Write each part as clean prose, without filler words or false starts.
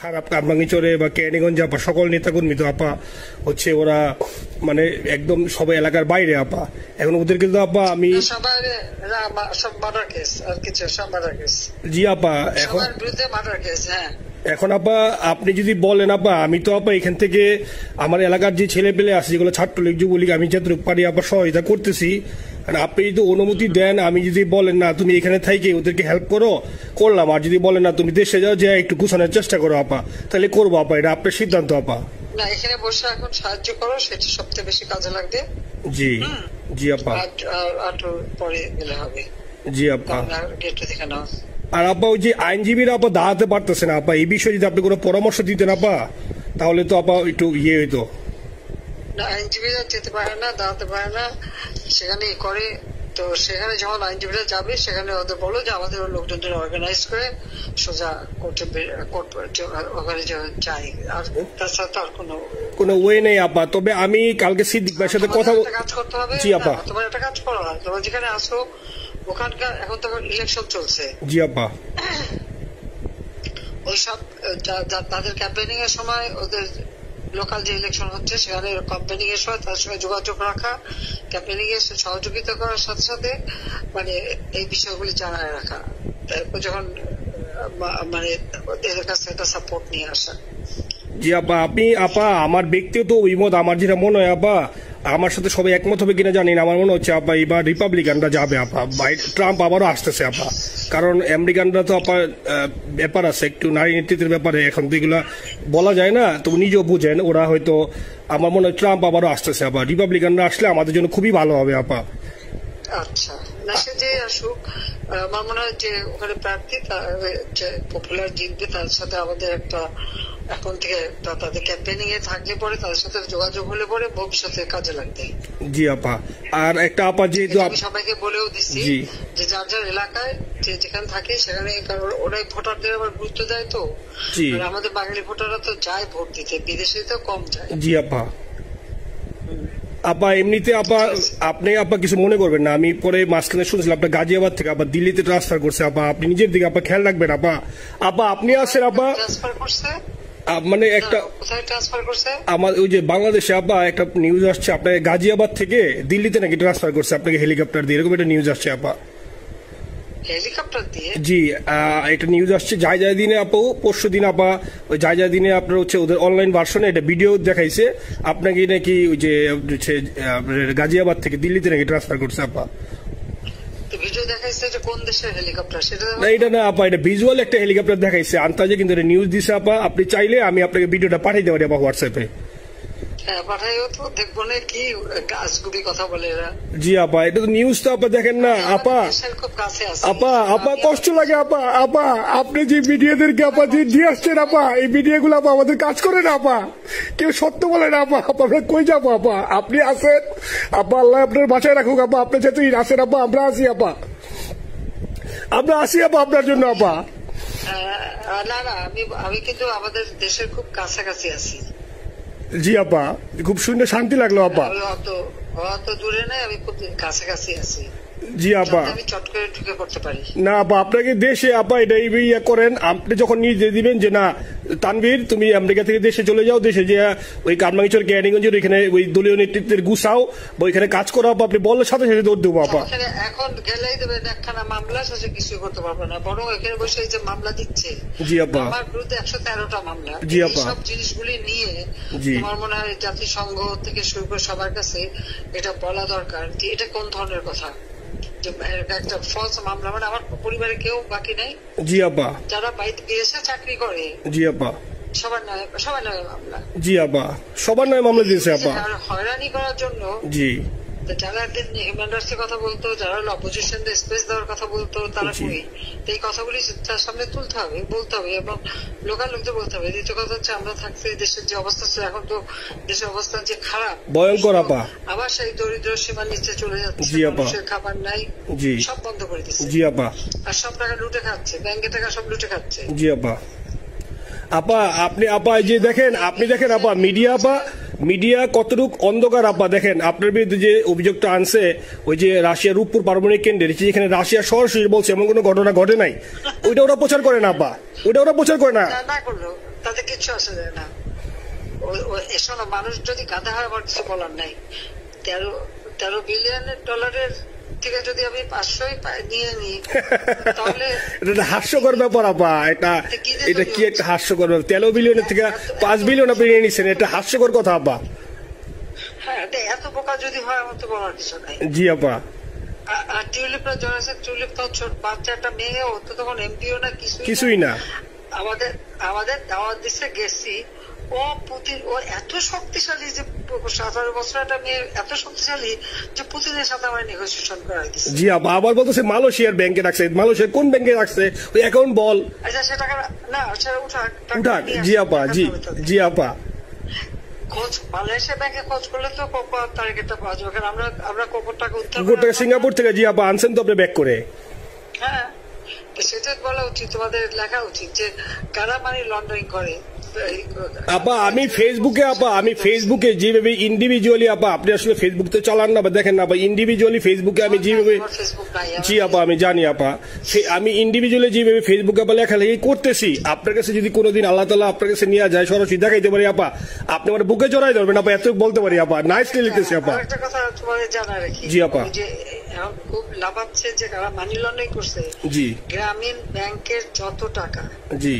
খারাপ কামরাঙ্গীরচরে বা কেরানীগঞ্জে আপা সকল নেতাকর্মী তো আপা হচ্ছে ওরা মানে একদম সবাই এলাকার বাইরে আপা। এখন ওদেরকে তো আপা আমি জি আপা এখন আপা আপনি যদি বলেন আপা আমি তো আপা এখান থেকে আমার এলাকার যে ছেলে পেলে আছে যেগুলো ছাত্রলীগ যুবলীগ আমি যতটুকু পারি আপা সহায়তা করতেছি। আপনি যদি অনুমতি দেন আমি যদি বলেন না তুমি এখানে থাইকে ওদেরকে হেল্প করো করলাম, আর যদি বলেন না তুমি দেশে যাও যে একটু গুছানোর চেষ্টা করো আপা তাহলে করবো আপা, এটা আপনার সিদ্ধান্ত আপা। না এখানে বসে এখন সাহায্য করো সেটা সবচেয়ে বেশি কাজে লাগবে। জি জি আপা পরে গেলে হবে। জি আপা গেটটা দেখে নাও। আর আপা ওই যে আইনজীবীরা আপা দাঁড়াতে পারতেছে না আপা, এই বিষয়ে যদি আপনি কোনো পরামর্শ দিতেন আপা তাহলে তো আপা একটু ইয়ে হইতো। না আইনজীবীরা যেতে পারে না, দাঁড়াতে পারে না, সেখানে করে তো সেখানে যখন আইনজীবীরা যাবে সেখানে ওদের বলো যে আমাদের লোকজন অর্গানাইজ করে সোজা কোর্টে ওখানে যাই, আর তাছাড়া তো আর কোনো ওয়ে নেই আপা। তবে আমি কালকে সিদ্দিক ভাইয়ের সাথে কথা কাজ করতে হবে। জি আপা তোমার একটা কাজ করো, তোমার যেখানে আসো ওখানকার এখন তো ইলেকশন চলছে। জি আপা ওইসব তাদের ক্যাম্পেনিং এর সময় ওদের লোকাল যে ইলেকশন হচ্ছে সেখানে ক্যাম্পেনিং এর সময় তার সঙ্গে যোগাযোগ রাখা, ক্যাম্পেনিং এর সহযোগিতা করার সাথে সাথে মানে এই বিষয়গুলি জানায় রাখা, তারপর যখন মানে এদের কাছে একটা সাপোর্ট নিয়ে আসা। জি আপা আপনি আপা আমার ব্যক্তিগত অভিমত আমার যেটা মনে হয় আপা, আমার সাথে সবাই একমত হবে কিনা জানি না, আমার মনে হচ্ছে আপা এবার রিপাবলিকানরা যাবে আপা, ট্রাম্প আবারও আসতেছে আপা। কারণ আমেরিকানরা তো আপা ব্যাপার আছে একটু নারী নেতৃত্বের ব্যাপারে, এখন তো এগুলা বলা যায় না, তো নিজেও বুঝেন ওরা হয়তো আমার মনে হয় ট্রাম্প আবারও আসতেছে আপা, রিপাবলিকানরা আসলে আমাদের জন্য খুবই ভালো হবে আপা। আচ্ছা না সে যে আসুক, আমার মনে হয় যে ওখানে প্রার্থী যে পপুলার জিতবে তার সাথে আমাদের একটা এখন থেকে তাদের ক্যাম্পেনিং এ থাকলে পরে তাদের সাথে যোগাযোগ হলে পরে ভবিষ্যতে কাজে লাগবে। জি আপা আর একটা আপা যেহেতু আমি সবাইকে বলেও দিচ্ছি যে যার যার এলাকায় যেখানে থাকে সেখানে, কারণ ওরাই ভোটারদের আবার গুরুত্ব দেয় তো, আর আমাদের বাঙালি ভোটাররা তো যায় ভোট দিতে, বিদেশে তো কম যায়। জি আপা আপা এমনিতে আপা আপনি আপা কিছু মনে করবেন না, আমি পরে মাঝখানে শুনছিলাম আপনার গাজিয়াবাদ থেকে আবার দিল্লিতে ট্রান্সফার করছে আপা, আপনি নিজের দিকে আপা খেয়াল রাখবেন আপা। আপা আপনি আসেন আপা ট্রান্সফার করছে মানে একটা কোথায় ট্রান্সফার করছে আমার ওই যে বাংলাদেশে আপা একটা নিউজ আসছে আপনাকে গাজিয়াবাদ থেকে দিল্লিতে নাকি ট্রান্সফার করছে আপনাকে হেলিকপ্টার দিয়ে, এরকম একটা নিউজ আসছে আপা। হেলিকপ্টার দিয়ে? জি একটা নিউজ আসছে যায় দিনে আপু, পরশু দিন আপা ওই যায় দিনে আপনার হচ্ছে ওদের অনলাইন ভার্সনে একটা ভিডিও দেখাইছে আপনাকে নাকি ওই যে গাজিয়াবাদ থেকে দিল্লিতে নাকি ট্রান্সফার করছে আপা। ভিডিও দেখাইছে যে কোন দেশের হেলিকপ্টার সেটা না এটা না আপা, এটা ভিজুয়াল একটা হেলিকপ্টার দেখাইছে আন্তাজে, কিন্তু এটা নিউজ দিছে আপা, আপনি চাইলে আমি আপনাকে ভিডিওটা পাঠিয়ে দেবো আপা হোয়াটসঅ্যাপে। হ্যাঁ পাঠাইও তো, দেখবো না কি গাছগুলি কথা বলে এরা। জি আপা এটা তো নিউজ তো আপা দেখেন না আপা, আপা আপা কষ্ট লাগে আপা। আপা আপনি যে মিডিয়াদেরকে আপা যে দিয়ে আসছেন আপা, এই মিডিয়াগুলো আপা আমাদের কাজ করে না আপা, কেউ সত্য বলে না আপা, আমরা কই যাবো আপা, আপনি আসেন আপা, আল্লাহ আপনার বাঁচায় রাখুক আপা, আপনি যেহেতু আসেন আপা আমরা আসি আপা, আমরা আসি আপা আপনার জন্য আপা। না না আমি কিন্তু আমাদের দেশের খুব কাছাকাছি আছি। জি আপা খুব শুনে শান্তি লাগলো আপা। অত দূরে নাই, আমি খুব কাছাকাছি আছি। জি আপা আমি চট করে ঢুকে পড়তে পারি না আপা, আপনাকে দেশে আপা এটা ইয়ে করেন, আপনি যখন নিজে দিবেন যে না তানভীর তুমি আমেরিকা থেকে দেশে চলে যাও, দেশে যে ওই কারমাঙ্গীরচর কেরানীগঞ্জের ওইখানে ওই দলীয় নেতৃত্বের গুছাও বা ওইখানে কাজ করো আপা, আপনি বললে সাথে সাথে দৌড় দেবো আপা। এখন গেলেই দেবেন একখানা মামলা, শেষে কিছু করতে পারবো না, বরং এখানে বসে যে মামলা দিচ্ছে জি আপা আমার বিরুদ্ধে 113টা মামলা। জি আপা সব জিনিসগুলি নিয়ে আমার মনে হয় জাতিসংঘ থেকে শুরু করে সবার কাছে এটা বলা দরকার যে এটা কোন ধরনের কথা, একটা ফলস মামলা, মানে আমার পরিবারে কেউ বাকি নাই। জি আপা যারা বিদেশে চাকরি করে জি আপা সবার নয় মামলা। জি আপা সবার নয় মামলা দিয়েছে আপা, হয়রানি করার জন্য। জি যারা হিউম্যান রাইটস এর কথা বলতো, যারা অপোজিশন স্পেস দেওয়ার কথা বলতো, তারা কই? এই কথাগুলি তার সামনে তুলতে হবে, বলতে হবে এবং লোকাল লোকদের বলতে হবে। দ্বিতীয় কথা হচ্ছে আমরা থাকতে দেশের যে অবস্থা ছিল, এখন তো দেশের অবস্থা যে খারাপ ভয়ঙ্কর আপা, আবার সেই দরিদ্র সীমার নিচে চলে যাচ্ছে, মানুষের খাবার নাই, সব বন্ধ করে দিচ্ছে। জি আপা আর সব টাকা লুটে খাচ্ছে, ব্যাংকের টাকা সব লুটে খাচ্ছে। জি আপা আপা আপনি আপা যে দেখেন, আপনি দেখেন আপা মিডিয়া কতটুক অন্ধকার আপা, দেখেন আপনার বিরুদ্ধে যে অভিযোগটা আনছে ওই যে রাশিয়া রূপপুর পারমাণবিক কেন্দ্রে, যেখানে রাশিয়া সরাসরি বলছে এমন কোনো ঘটনা ঘটে নাই, ওইটা ওরা প্রচার করে না আপা, ওইটা ওরা প্রচার করে না। তাতে কিচ্ছু আসে যায় না। শোনো, মানুষ যদি গাধা হয় আমার কিছু বলার নাই। 13 বিলিয়ন ডলারের থেকে যদি আমি 500 নিয়ে নিই তাহলে এটা হাস্যকর ব্যাপার আপা। এটা কি একটা হাস্যকর ব্যাপার? 13 বিলিয়নের থেকে 5 বিলিয়ন আপনি নিয়ে নিচ্ছেন, এটা হাস্যকর কথা আপা। হ্যাঁ, এত বোকা যদি হয় আমার তো বলার কিছু নাই। জি আপা। আর টিউলিপরা জড়াচ্ছে, টিউলিপ তো ছোট বাচ্চা একটা মেয়ে, ও তো তখন এমপিও না, কিছুই না। আমাদের দাওয়াত দিচ্ছে, গেছি। ও এত শক্তিশালী যে 17 বছর একটা মেয়ে এত শক্তিশালী যে পুতিনের সাথে আমার নেগোসিয়েশন করা দিচ্ছে। জি আপা, আবার বলতেছে মালয়েশিয়ার ব্যাংকে রাখছে। মালয়েশিয়ার কোন ব্যাংকে রাখছে ওই অ্যাকাউন্ট বল। আচ্ছা, সে টাকা না, সেটা উঠাক। জি আপা। জি আপা। খোঁজ মালয়েশিয়া ব্যাংকে খোঁজ করলে তো কোকো টার্গেটটা পাওয়া যাবে, কারণ আমরা কোকোর টাকা উদ্ধার করে সিঙ্গাপুর থেকে। জি আপা, আনছেন তো আপনি ব্যাক করে। হ্যাঁ, সেটা বলা উচিত, তোমাদের লেখা উচিত যে কারা মানি লন্ডারিং করে। আপা আমি ফেসবুকে যেভাবে ইন্ডিভিজুয়ালি আপা, আপনি আসলে ফেসবুক তো চালান না বা দেখেন না, ইন্ডিভিজুয়ালি ফেসবুকে আমি যেভাবে, জি আপা আমি জানি আপা, আমি ইন্ডিভিজুয়ালি যেভাবে ফেসবুকে আপা লেখালেখি করতেছি, আপনার কাছে যদি কোনোদিন আল্লাহ তাআলা আপনার কাছে নিয়ে যায়, সরাসরি দেখাইতে পারি আপা, আপনি আমার বুকে জড়াই ধরবেন আপা, এত বলতে পারি আপা। নাইসলি লিখতেছি আপা। একটা কথা তোমাদের জানা রাখি, জি আপা, যে এখন খুব লাভাচ্ছে যে কারা মানি লন্ডারিং করছে। জি, গ্রামীণ ব্যাংকের যত টাকা, জি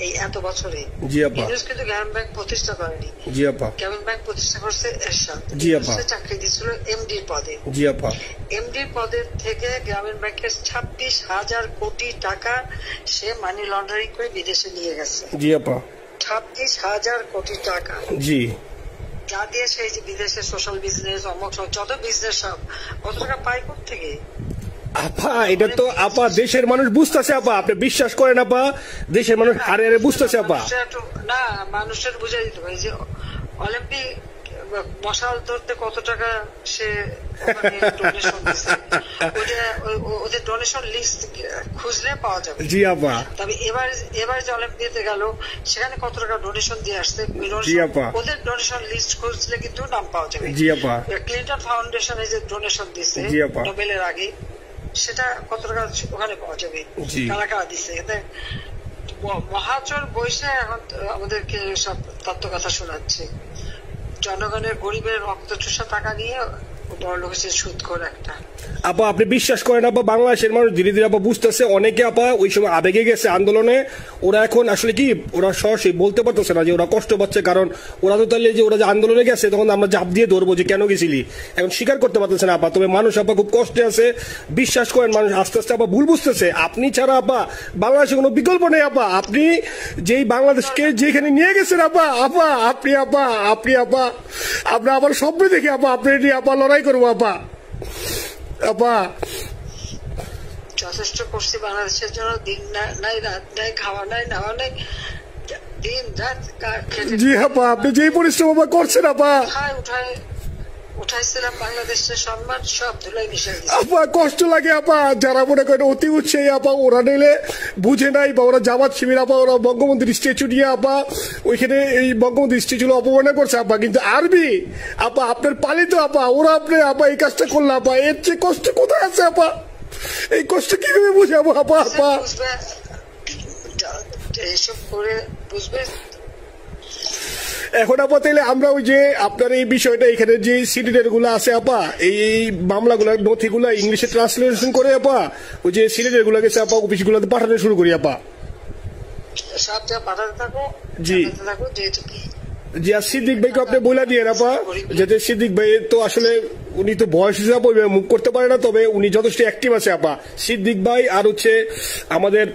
এই এত বছরে, জি আপা, কিন্তু গ্রামীণ ব্যাংক প্রতিষ্ঠা করেনি। জি আপা, গ্রামীণ ব্যাংক প্রতিষ্ঠা করছে এরশাদ। জি আপা, চাকরি দিচ্ছিল এমডির পদে। জি আপা, এমডির পদের থেকে গ্রামীণ ব্যাংকের 26,000 কোটি টাকা সে মানি লন্ডারিং করে বিদেশে নিয়ে গেছে। জি আপা, 26,000 কোটি টাকা। জি, যা দিয়ে সেই যে বিদেশে সোশ্যাল বিজনেস, অমক যত বিজনেস সব কত টাকা পায় থেকে। আপা এটা তো আপা দেশের মানুষ বুঝতেছে আপা, আপনি বিশ্বাস করেন আপা, দেশের মানুষ হারে হারে বুঝতেছে আপা। না, মানুষের বুঝাই দিতে পারে যে অলিম্পিক মশাল ধরতে কত টাকা সে ডোনেশন দিচ্ছে, ওদের ডোনেশন লিস্ট খুঁজলে পাওয়া যাবে। জি আপা। তবে এবার যে অলিম্পিয়াতে গেল সেখানে কত টাকা ডোনেশন দিয়ে আসছে, ওদের ডোনেশন লিস্ট খুঁজলে কিন্তু নাম পাওয়া যাবে। জি আপা। ক্লিন্টন ফাউন্ডেশনে যে ডোনেশন দিচ্ছে নোবেলের আগে, সেটা কত টাকা ওখানে পাওয়া যাবে, কারা কারা দিচ্ছে। এতে মহাচর বৈশে এখন আমাদেরকে সব তত্ত্ব কথা শোনাচ্ছে, জনগণের গরিবের রক্ত চুষা টাকা নিয়ে বড় লোক হচ্ছে সুদখোর একটা। আপা আপনি বিশ্বাস করেন আপা, বাংলাদেশের মানুষ ধীরে ধীরে আপা বুঝতেছে। অনেকে আপা ওই সময় আবেগে গেছে আন্দোলনে, ওরা এখন আসলে কি ওরা সরাসরি বলতে পারতেছে না যে ওরা কষ্ট পাচ্ছে, কারণ ওরা তো তাহলে যে ওরা যে আন্দোলনে গেছে তখন আমরা জাপ দিয়ে ধরবো যে কেন গেছিলি, এখন স্বীকার করতে পারতেছে না আপা। তবে মানুষ আপা খুব কষ্টে আছে, বিশ্বাস করেন মানুষ আস্তে আস্তে আপা ভুল বুঝতেছে। আপনি ছাড়া আপা বাংলাদেশে কোনো বিকল্প নেই আপা। আপনি যেই বাংলাদেশকে যেখানে নিয়ে গেছেন আপা, আপনি আবার স্বপ্ন দেখি আপা, আপনি নিয়ে আপা লড়াই করবো আপা। আপা যথেষ্ট করছি বাংলাদেশের জন্য, দিন নাই রাত নাই, খাওয়া নাই নাওয়া নাই, দিন রাত। জি আপা, আপনি যেই পরিশ্রম আপা করছেন আপা, উঠাইছিলাম বাংলাদেশের সম্মান সব ধুলাই মিশাই দিচ্ছে আপা। কষ্ট লাগে আপা, যারা মনে করেন অতি উৎসাহী আপা, ওরা নিলে বুঝে নাই বা ওরা জামাত শিবির আপা, ওরা বঙ্গবন্ধুর স্ট্যাচু নিয়ে আপা ওইখানে এই বঙ্গবন্ধুর স্ট্যাচু অপমানে করছে আপা। কিন্তু আরবি আপা আপনার পালিত আপা, ওরা আপনি আপা এই কাজটা করলো আপা, এর চেয়ে কষ্ট কোথায় আছে আপা? এই কষ্ট কিভাবে বুঝাবো আপা? এসব করে বুঝবে। এখন আপা তাইলে আমরা ওই যে আপনার এই বিষয়টা এখানে যে সিডিডের গুলো আছে আপা, এই মামলাগুলো নথিগুলো ইংলিশে ট্রান্সলেশন করে আপা ওই যে সিডিডের গুলো গেছে আপা অফিসগুলোতে পাঠানো শুরু করি আপা। সব যা পাঠাতে থাকো। জি জি। আর সিদ্দিক ভাইকে আপনি বলে দিয়ে আপা, যাতে সিদ্দিক ভাই তো আসলে উনি তো বয়স হিসাবে মুখ করতে পারে না, তবে উনি যথেষ্ট অ্যাক্টিভ আছে আপা। সিদ্দিক ভাই আর হচ্ছে আমাদের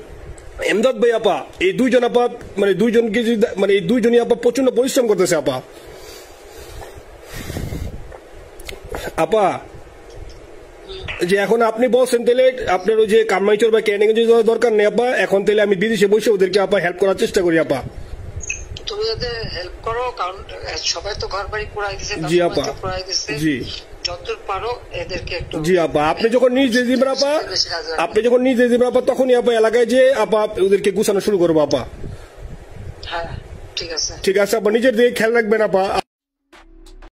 এমদাদ ভাই আপা, এই দুইজন আপা মানে দুইজনকে মানে এই দুইজনই আপা প্রচন্ড পরিশ্রম করতেছে আপা। আপা যে এখন আপনি বলছেন তাহলে আপনার ওই যে কামাইচর বা ক্যানিং এ যাওয়ার দরকার নেই আপা, এখন তাহলে আমি বিদেশে বসে ওদেরকে আপা হেল্প করার চেষ্টা করি আপা। তুমি ওদের হেল্প করো, কারণ সবাই তো ঘর বাড়ি পুরাই দিছে। জি আপা, জি যতদূর পারো এদেরকে একটু। জি আপা, আপনি যখন নিজে দিবেন আপা, তখনই আপা এলাকায় যে আপা ওদেরকে গুছানো শুরু করবো আপা। হ্যাঁ ঠিক আছে আপা, নিজের দিকে খেয়াল রাখবেন আপা।